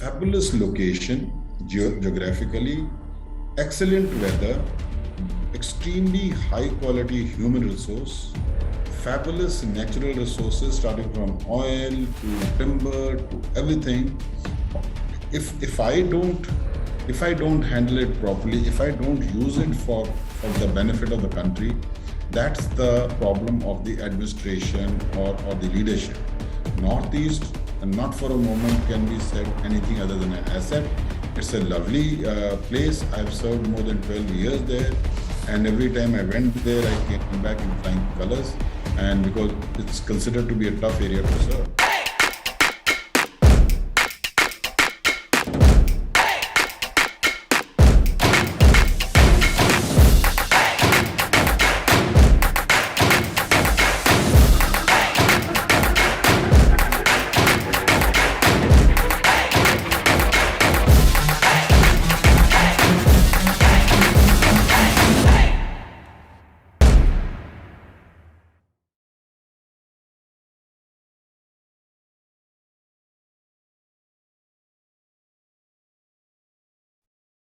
fabulous location geographically, excellent weather, extremely high quality human resource, fabulous natural resources starting from oil to timber to everything. If I don't handle it properly, if I don't use it for the benefit of the country, that's the problem of the administration or the leadership. Northeast, and not for a moment can be said anything other than an asset. It's a lovely place. I've served more than 12 years there, and every time I went there, I came back in flying colors, and because it's considered to be a tough area to serve.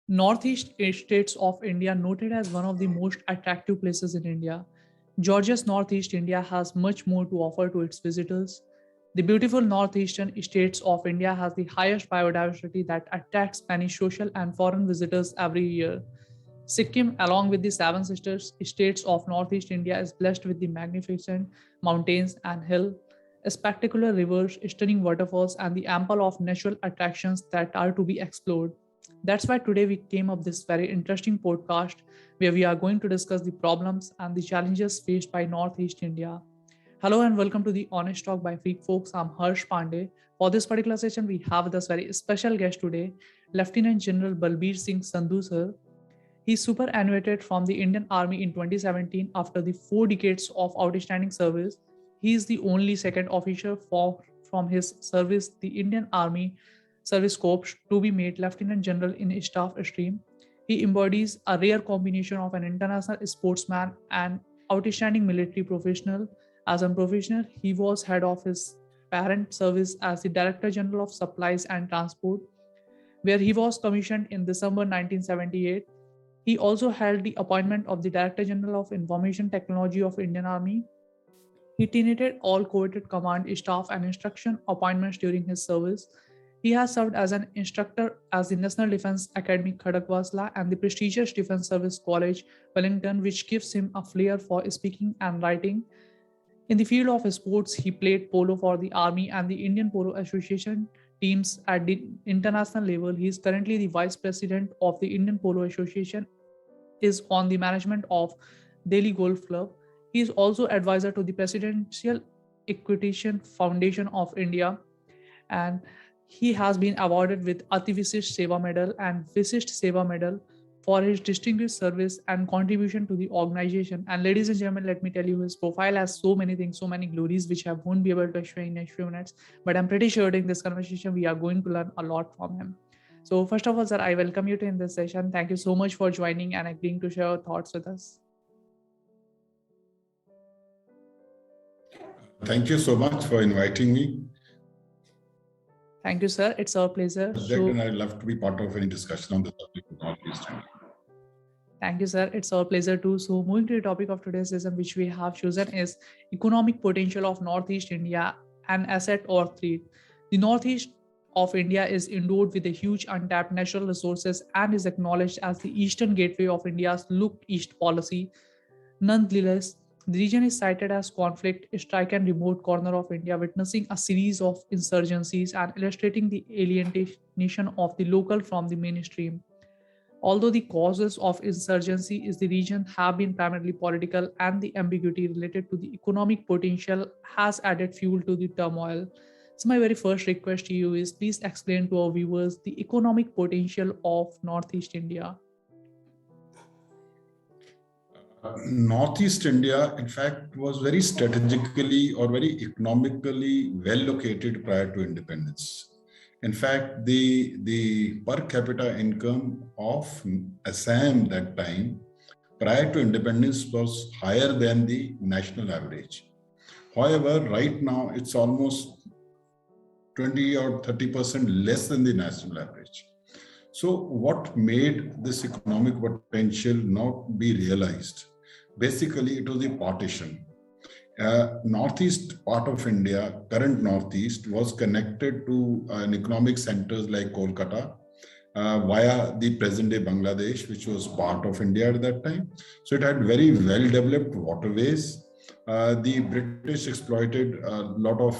Northeast states of India noted as one of the most attractive places in India. Georgia's Northeast India has much more to offer to its visitors. The beautiful northeastern states of India has the highest biodiversity that attracts many social and foreign visitors every year. Sikkim, along with the seven sisters states of Northeast India, is blessed with the magnificent mountains and hill, spectacular rivers, stunning waterfalls, and the ample of natural attractions that are to be explored. That's why today we came up this very interesting podcast where we are going to discuss the problems and the challenges faced by Northeast India. Hello and welcome to the Honest Talk by Freak Folks. I'm Harsh Pandey. For this particular session, we have this very special guest today, Lieutenant General Balbir Singh Sandhu sir. He superannuated from the Indian Army in 2017 after the 4 decades of outstanding service. He is the only second officer from his service, the Indian Army Service Corps, to be made Lieutenant General in his staff stream. He embodies a rare combination of an international sportsman and outstanding military professional. As a professional, he was head of his parent service as the Director General of Supplies and Transport, where he was commissioned in December 1978. He also held the appointment of the Director General of Information Technology of Indian Army. He tenanted all coveted command, staff, and instruction appointments during his service. He has served as an instructor at the National Defense Academy Khadakwasla and the prestigious Defense Service College, Wellington, which gives him a flair for speaking and writing. In the field of sports, he played polo for the Army and the Indian Polo Association teams at the international level. He is currently the Vice President of the Indian Polo Association, is on the management of Delhi Golf Club. He is also advisor to the Presidential Equitation Foundation of India, and he has been awarded with Ati Vishisht Seva Medal and Vishisht Seva Medal for his distinguished service and contribution to the organization. And ladies and gentlemen, let me tell you, his profile has so many things, so many glories, which I won't be able to show in next few minutes. But I'm pretty sure in this conversation, we are going to learn a lot from him. So first of all, sir, I welcome you to in this session. Thank you so much for joining and agreeing to share your thoughts with us. Thank you so much for inviting me. Thank you, sir. It's our pleasure. And I'd love to be part of any discussion on the topic of Northeast India. Thank you, sir. It's our pleasure too. So moving to the topic of today's session, which we have chosen is economic potential of Northeast India, an asset or threat. The Northeast of India is endowed with a huge untapped natural resources and is acknowledged as the eastern gateway of India's Look East policy. Nonetheless, the region is cited as conflict-stricken remote corner of India, witnessing a series of insurgencies and illustrating the alienation of the local from the mainstream. Although the causes of insurgency in the region have been primarily political and the ambiguity related to the economic potential has added fuel to the turmoil. So my very first request to you is please explain to our viewers the economic potential of Northeast India. Northeast India, in fact, was very strategically or very economically well located prior to independence. In fact, the per capita income of Assam that time, prior to independence, was higher than the national average. However, right now it's almost 20 or 30% less than the national average. So what made this economic potential not be realized? Basically, it was the partition. Northeast part of India, current Northeast, was connected to an economic centers like Kolkata via the present-day Bangladesh, which was part of India at that time. So it had very well-developed waterways. The British exploited a lot of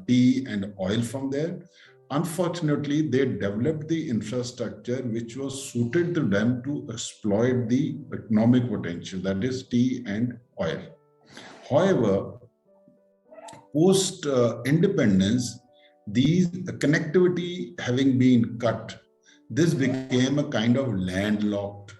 tea and oil from there. Unfortunately, they developed the infrastructure which was suited to them to exploit the economic potential, that is tea and oil. However, post independence, these connectivity having been cut, this became a kind of landlocked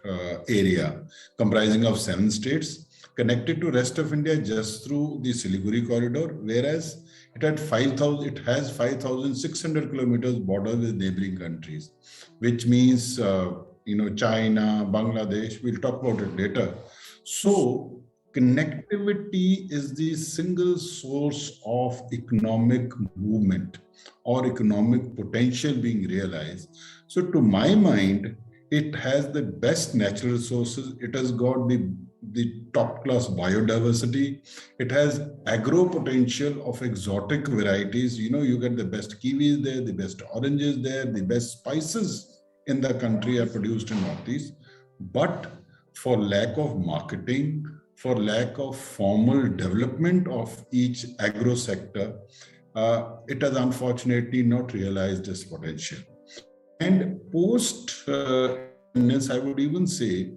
area comprising of 7 states connected to rest of India just through the Siliguri corridor, whereas it has 5,600 kilometers border with neighboring countries, which means China, Bangladesh. We'll talk about it later. So connectivity is the single source of economic movement or economic potential being realized. So to my mind, it has the best natural resources. It has got the top class biodiversity. It has agro potential of exotic varieties. You get the best kiwis there, the best oranges there, the best spices in the country are produced in Northeast. But for lack of marketing, for lack of formal development of each agro sector, it has unfortunately not realized its potential. And post I would even say,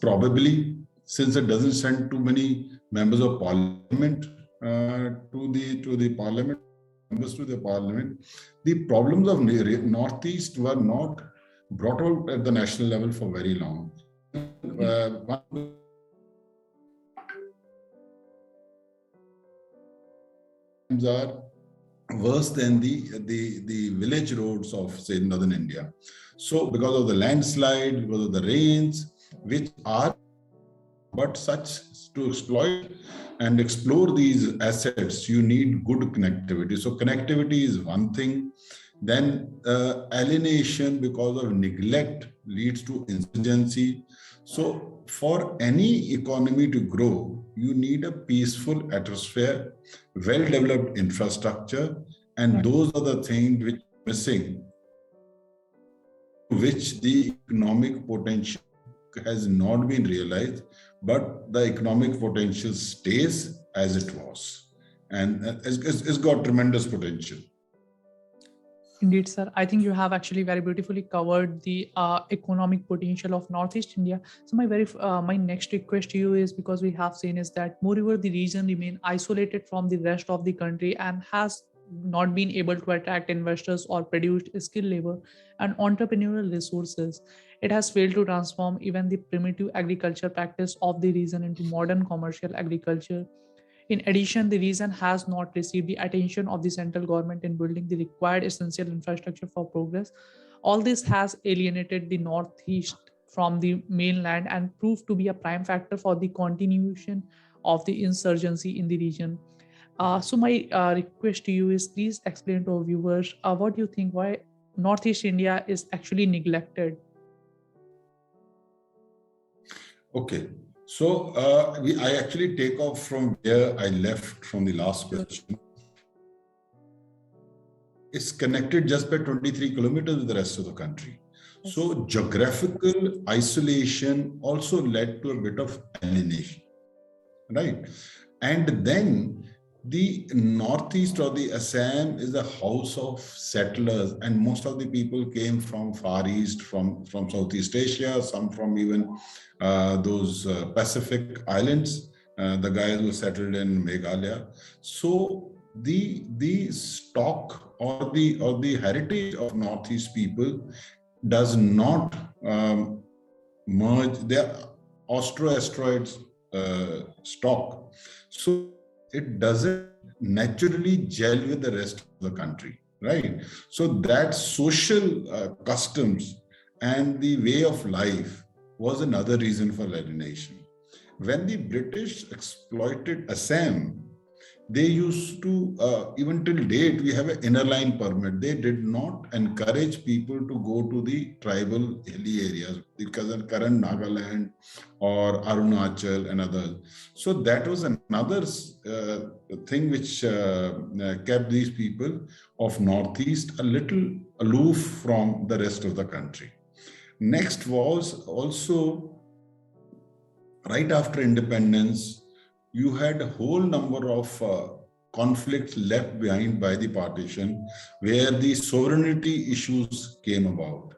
probably since it doesn't send too many members of parliament to the parliament, the problems of Northeast were not brought out at the national level for very long. Are worse than the village roads of, say, northern India. So because of the landslide, because of the rains, which are, but such to exploit and explore these assets, you need good connectivity. So connectivity is one thing. Then alienation because of neglect leads to insurgency. So for any economy to grow, you need a peaceful atmosphere, well-developed infrastructure, and those are the things which are missing, which the economic potential has not been realized, but the economic potential stays as it was. And it's got tremendous potential. Indeed, sir. I think you have actually very beautifully covered the economic potential of Northeast India. So my next request to you is, because we have seen is that moreover the region remain isolated from the rest of the country and has not been able to attract investors or produce skilled labor and entrepreneurial resources. It has failed to transform even the primitive agriculture practice of the region into modern commercial agriculture. In addition, the region has not received the attention of the central government in building the required essential infrastructure for progress. All this has alienated the Northeast from the mainland and proved to be a prime factor for the continuation of the insurgency in the region. So my request to you is, please explain to our viewers what you think why Northeast India is actually neglected. Okay. So I actually take off from where I left from the last question. It's connected just by 23 kilometers with the rest of the country. So geographical isolation also led to a bit of alienation, right? And then the Northeast or the Assam is a house of settlers, and most of the people came from Far East, from Southeast Asia, some from even those Pacific islands. The guys who settled in Meghalaya. So the stock or the heritage of Northeast people does not merge. They are Austroasteroids stock. So it doesn't naturally gel with the rest of the country, right? So that social customs and the way of life was another reason for alienation. When the British exploited Assam, they used to, even till date, we have an inner line permit. They did not encourage people to go to the tribal hilly areas, because of current Nagaland or Arunachal and others. So that was another thing which kept these people of Northeast a little aloof from the rest of the country. Next was also right after independence, you had a whole number of conflicts left behind by the partition, where the sovereignty issues came about.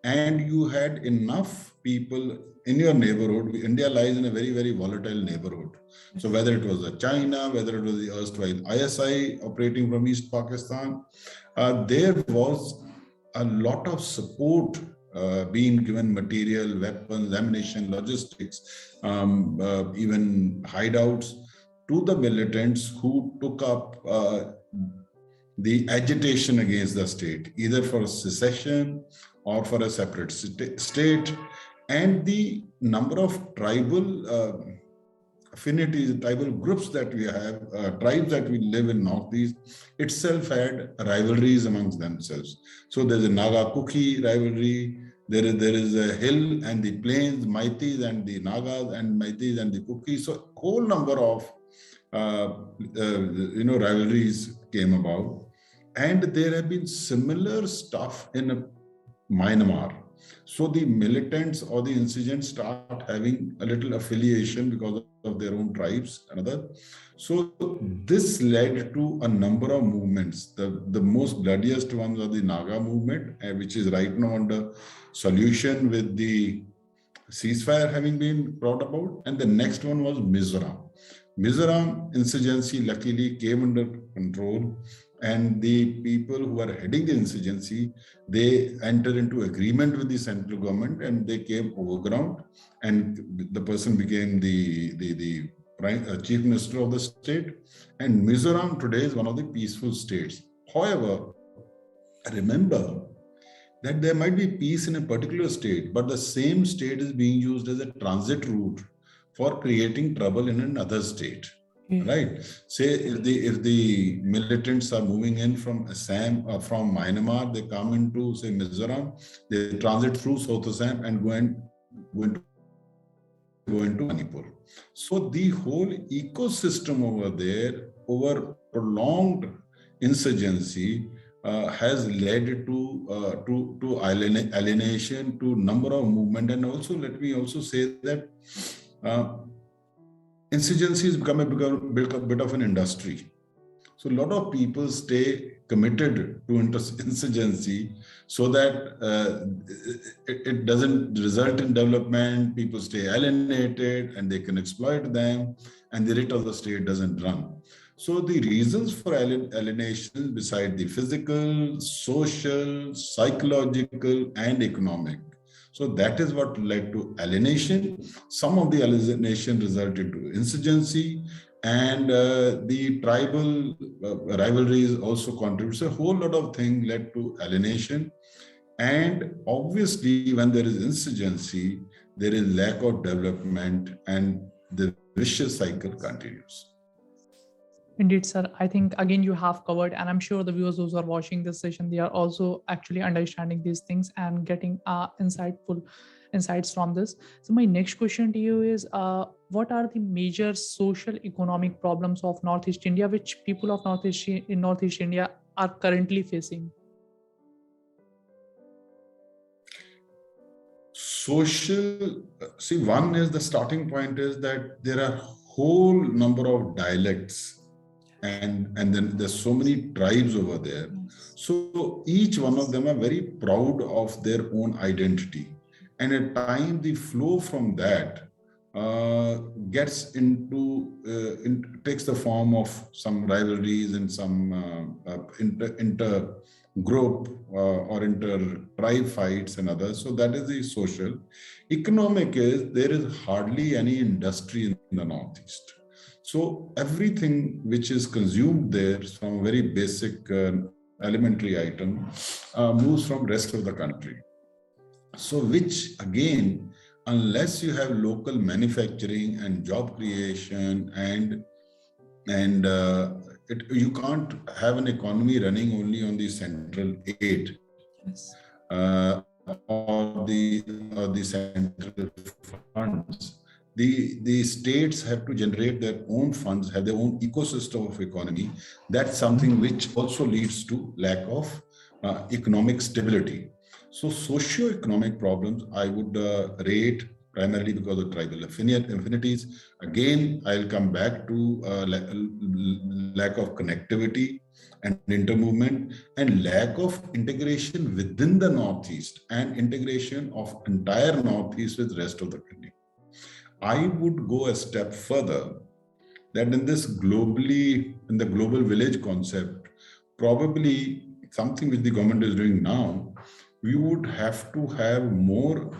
And you had enough people in your neighborhood. India lies in a very, very volatile neighborhood. So whether it was China, whether it was the erstwhile ISI operating from East Pakistan, there was a lot of support being given, material, weapons, ammunition, logistics, even hideouts, to the militants who took up the agitation against the state, either for secession or for a separate state. And the number of tribal affinities, tribal groups that we have, tribes that we live in Northeast, itself had rivalries amongst themselves. So there's a Naga-Kuki rivalry, there is a hill and the plains, Maitis and the Nagas, and Maitis and the Kuki. So whole number of rivalries came about. And there have been similar stuff in Myanmar. So the militants or the insurgents start having a little affiliation because of their own tribes and other. So this led to a number of movements. The most bloodiest ones are the Naga movement, which is right now under solution with the ceasefire having been brought about. And the next one was Mizoram. Mizoram insurgency luckily came under control, and the people who are heading the insurgency, they entered into agreement with the central government and they came overground, and the person became the chief minister of the state. And Mizoram today is one of the peaceful states. However, remember that there might be peace in a particular state, but the same state is being used as a transit route for creating trouble in another state. Right. Say if the militants are moving in from Assam or from Myanmar, they come into, say, Mizoram, they transit through South Assam and go into Manipur. So the whole ecosystem over there, over prolonged insurgency, has led to alienation, to number of movement. And also, let me also say that insurgency has become a bit of an industry. So a lot of people stay committed to insurgency so that it doesn't result in development. People stay alienated and they can exploit them, and the rate of the state doesn't run. So the reasons for alienation, beside the physical, social, psychological, and economic. So that is what led to alienation. Some of the alienation resulted to insurgency, and the tribal rivalries also contribute. So a whole lot of things led to alienation. And obviously, when there is insurgency, there is lack of development, and the vicious cycle continues. Indeed, sir. I think again you have covered, and I'm sure the viewers who are watching this session, they are also actually understanding these things and getting insightful insights from this. So my next question to you is, what are the major social economic problems of Northeast India, which people of Northeast India are currently facing? Social, see, one is the starting point is that there are whole number of dialects, and then there's so many tribes over there. So each one of them are very proud of their own identity. And at times the flow from that gets takes the form of some rivalries and some inter group or inter-tribe fights and others. So that is the social. Economic is, there is hardly any industry in the Northeast. So everything which is consumed there, some very basic elementary item, moves from rest of the country. So which again, unless you have local manufacturing and job creation and and you can't have an economy running only on the central aid Yes. or the central funds. The states have to generate their own funds, have their own ecosystem of economy. That's something which also leads to lack of economic stability. So socio-economic problems I would rate primarily because of tribal affinities. Again, I'll come back to lack of connectivity and intermovement, and lack of integration within the Northeast and integration of entire Northeast with rest of the country. I would go a step further that in the global village concept, probably something which the government is doing now, we would have to have more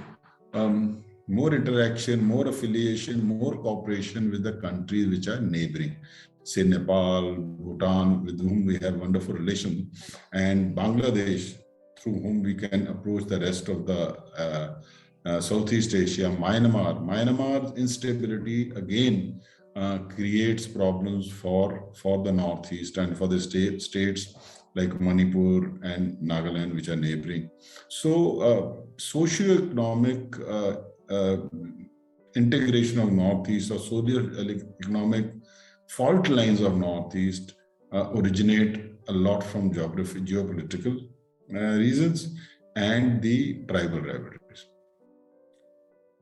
interaction, more affiliation, more cooperation with the countries which are neighboring, say Nepal, Bhutan, with whom we have wonderful relations, and Bangladesh, through whom we can approach the rest of the Southeast Asia, Myanmar's instability again creates problems for the Northeast and for the states like Manipur and Nagaland, which are neighboring. So socio-economic integration of Northeast or socio-economic fault lines of Northeast originate a lot from geopolitical reasons and the tribal rivalries.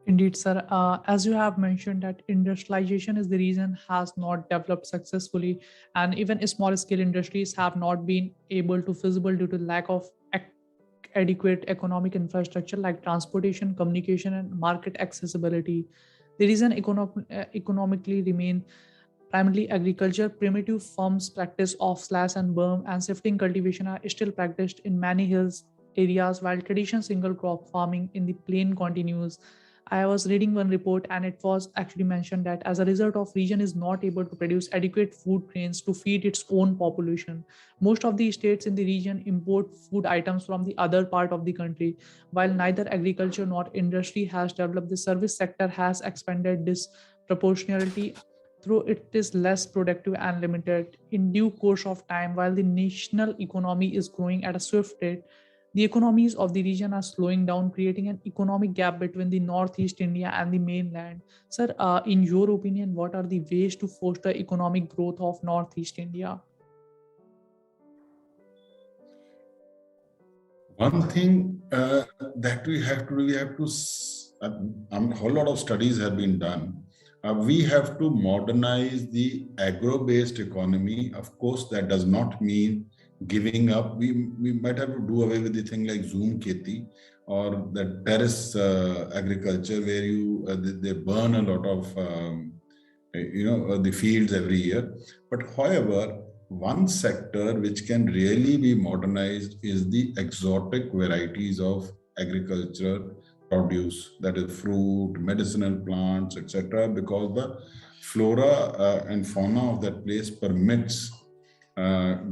Indeed, sir. As you have mentioned that industrialization is the reason has not developed successfully, and even small scale industries have not been able to feasible due to lack of adequate economic infrastructure like transportation, communication, and market accessibility. The reason economically remain primarily agriculture. Primitive forms practice of slash and burn and shifting cultivation are still practiced in many hills areas, while traditional single crop farming in the plain continues. I was reading one report and it was actually mentioned that as a result of region is not able to produce adequate food grains to feed its own population. Most of the states in the region import food items from the other part of the country. While neither agriculture nor industry has developed, the service sector has expanded disproportionately through it is less productive and limited. In due course of time, while the national economy is growing at a swift rate, the economies of the region are slowing down, creating an economic gap between the Northeast India and the mainland. Sir, in your opinion, what are the ways to foster economic growth of Northeast India? One thing that we have to do, a whole lot of studies have been done. We have to modernize the agro-based economy. Of course, that does not mean giving up. We might have to do away with the thing like Zoom Kheti or the terrace agriculture where they burn a lot of the fields every year. But however, one sector which can really be modernized is the exotic varieties of agriculture produce, that is fruit, medicinal plants, etc., because the flora and fauna of that place permits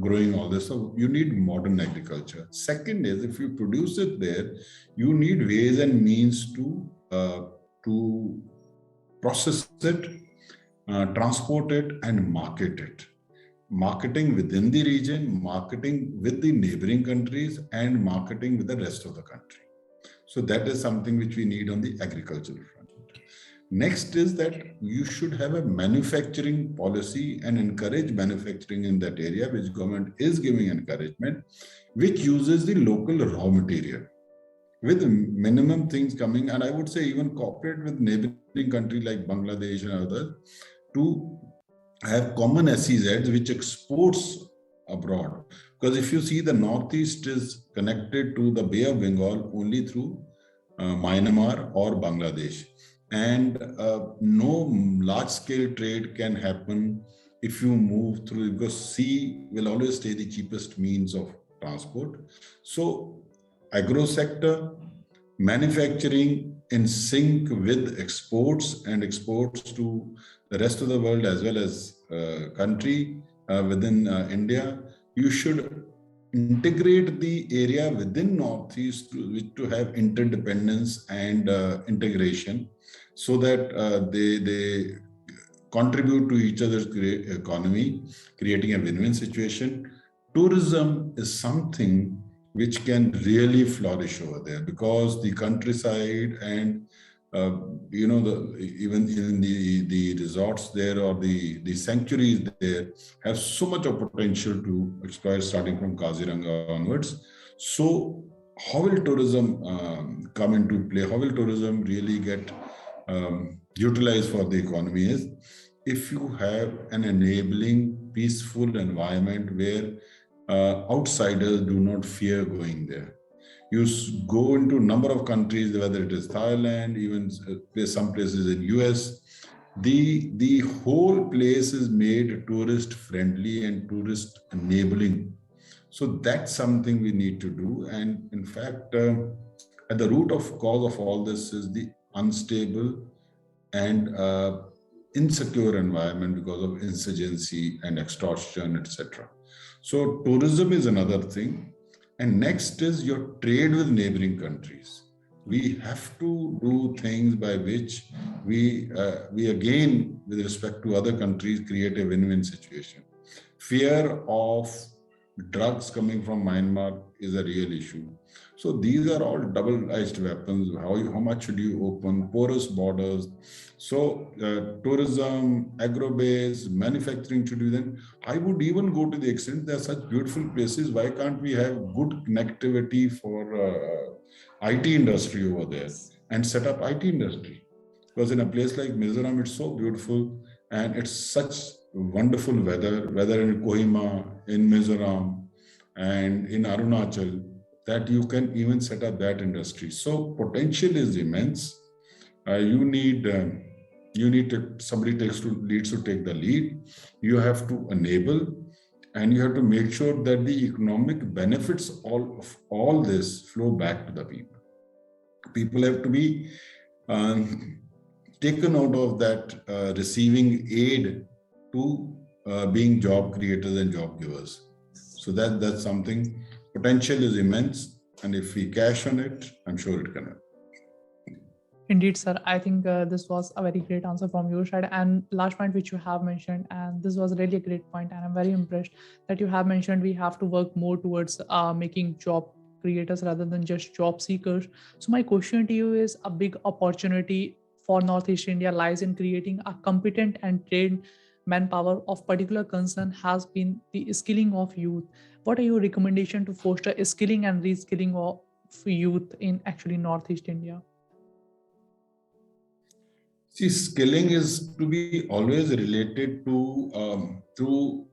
growing all this. So you need modern agriculture. Second is, if you produce it there, you need ways and means to process it, transport it, and market it. Marketing within the region, marketing with the neighboring countries, and marketing with the rest of the country. So that is something which we need on the agricultural front. Next is that you should have a manufacturing policy and encourage manufacturing in that area, which government is giving encouragement, which uses the local raw material with minimum things coming. And I would say even cooperate with neighboring countries like Bangladesh and others to have common SEZs which exports abroad. Because if you see, the Northeast is connected to the Bay of Bengal only through Myanmar or Bangladesh. And no large-scale trade can happen if you move through, because sea will always stay the cheapest means of transport. So agro sector, manufacturing in sync with exports and exports to the rest of the world as well as country within India. You should integrate the area within Northeast to have interdependence and integration, so that contribute to each other's economy, creating a win-win situation. Tourism is something which can really flourish over there because the countryside and uh, even in the resorts there or the sanctuaries there have so much of potential to exploit starting from Kaziranga onwards. So how will tourism come into play? How will tourism really get utilized for the economy is if you have an enabling, peaceful environment where outsiders do not fear going there. You go into a number of countries, whether it is Thailand, even some places in US, the whole place is made tourist friendly and tourist enabling. So that's something we need to do. And in fact, at the root of cause of all this is the unstable and insecure environment because of insurgency and extortion, etc. So tourism is another thing. And next is your trade with neighboring countries. We have to do things by which we again, with respect to other countries, create a win-win situation. Fear of drugs coming from Myanmar is a real issue. So these are all double-edged weapons. How much should you open? Porous borders. So tourism, agro-base, manufacturing should be then. I would even go to the extent there are such beautiful places. Why can't we have good connectivity for IT industry over there and set up IT industry? Because in a place like Mizoram, it's so beautiful and it's such wonderful weather, whether in Kohima, in Mizoram, and in Arunachal, that you can even set up that industry. So potential is immense. You need somebody leads to take the lead. You have to enable, and you have to make sure that the economic benefits of all this flow back to the people. People have to be taken out of that receiving aid to being job creators and job givers. So that's something. Potential is immense, and if we cash on it, I'm sure it can happen. Indeed, sir. I think this was a very great answer from your side. And last point which you have mentioned, and this was really a great point, and I'm very impressed that you have mentioned we have to work more towards making job creators rather than just job seekers. So my question to you is: a big opportunity for Northeast India lies in creating a competent and trained manpower. Of particular concern has been the skilling of youth. What are your recommendation to foster skilling and reskilling of youth in actually Northeast India? See, skilling is to be always related to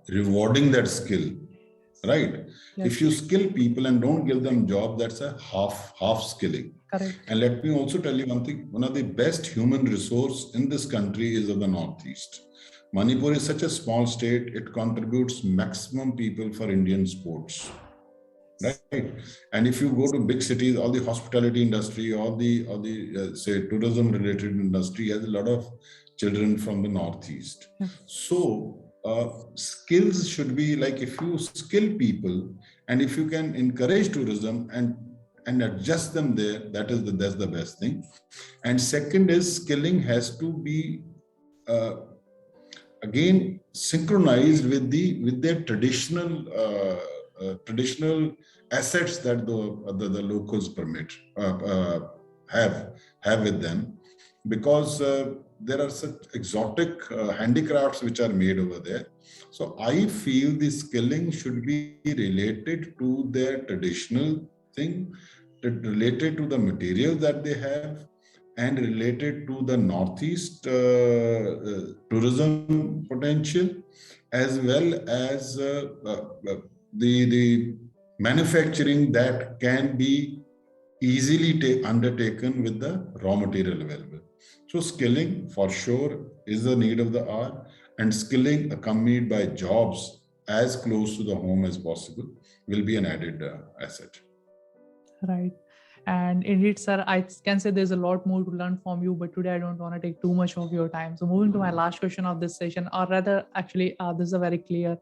rewarding that skill, right? Yes. If you skill people and don't give them job, that's a half skilling. Correct. And let me also tell you one thing. One of the best human resource in this country is of the Northeast. Manipur is such a small state; it contributes maximum people for Indian sports. Right, and if you go to big cities, all the hospitality industry, all the say tourism related industry has a lot of children from the Northeast. So skills should be like if you skill people and if you can encourage tourism and adjust them there, that's the best thing. And second is skilling has to be again synchronized with their traditional assets that the locals have with them, because there are such exotic handicrafts which are made over there. So I feel the skilling should be related to their traditional thing, related to the materials that they have, and related to the Northeast tourism potential, as well as the manufacturing that can be easily undertaken with the raw material available. So skilling for sure is the need of the hour, and skilling accompanied by jobs as close to the home as possible will be an added asset. Right. And indeed, sir, I can say there's a lot more to learn from you, but today I don't want to take too much of your time. So moving to my last question of this session, or rather, actually, this is a very clear,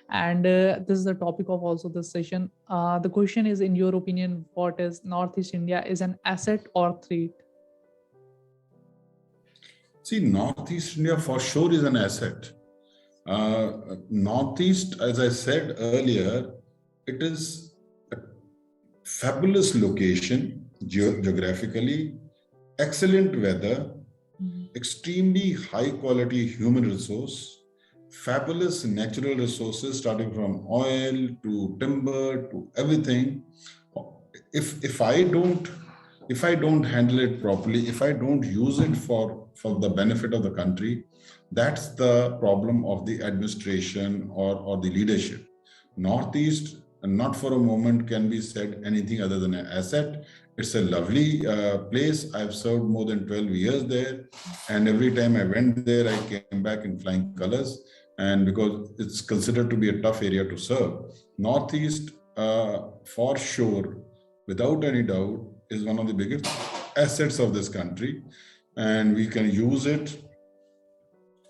and this is the topic of also this session. The question is, in your opinion, what is Northeast India is an asset or threat? See, Northeast India for sure is an asset. Northeast, as I said earlier, it is a fabulous location geographically, excellent weather, extremely high quality human resource, fabulous natural resources starting from oil to timber to everything. If I don't handle it properly, if I don't use it for the benefit of the country, that's the problem of the administration or the leadership. Northeast, not for a moment can be said anything other than an asset. It's a lovely place. I've served more than 12 years there, and every time I went there, I came back in flying colors. And because it's considered to be a tough area to serve, Northeast, for sure, without any doubt, is one of the biggest assets of this country, and we can use it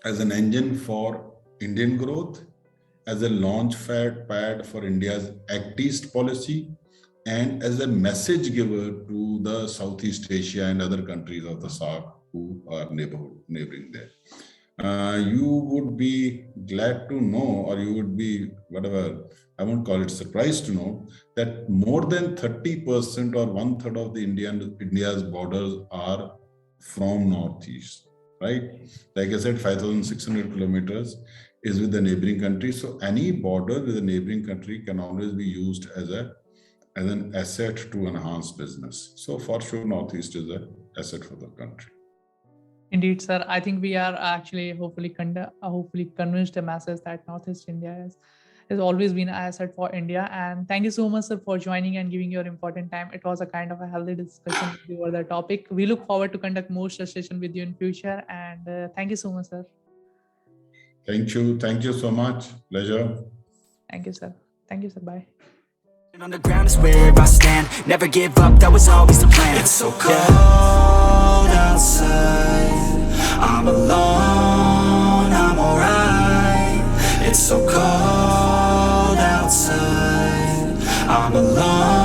as an engine for Indian growth, as a launch pad for India's Act East policy, and as a message giver to the Southeast Asia and other countries of the SAARC who are neighboring there. You would be glad to know, or you would be, whatever, I won't call it surprised to know, that more than 30% or one third of the India's borders are from Northeast, right? Like I said, 5,600 kilometers is with the neighboring country. So any border with a neighboring country can always be used as an asset to enhance business. So for sure, Northeast is an asset for the country. Indeed, sir. I think we are actually hopefully convinced the masses that Northeast India has always been an asset for India. And thank you so much, sir, for joining and giving your important time. It was a kind of a healthy discussion with you over the topic. We look forward to conduct more such session with you in future. And thank you so much, sir. Thank you. Thank you so much. Pleasure. Thank you, sir. Thank you, sir. Bye. On the ground is where I stand. Never give up, that was always the plan. It's so cold outside, I'm alone, I'm alright. It's so cold outside, I'm alone.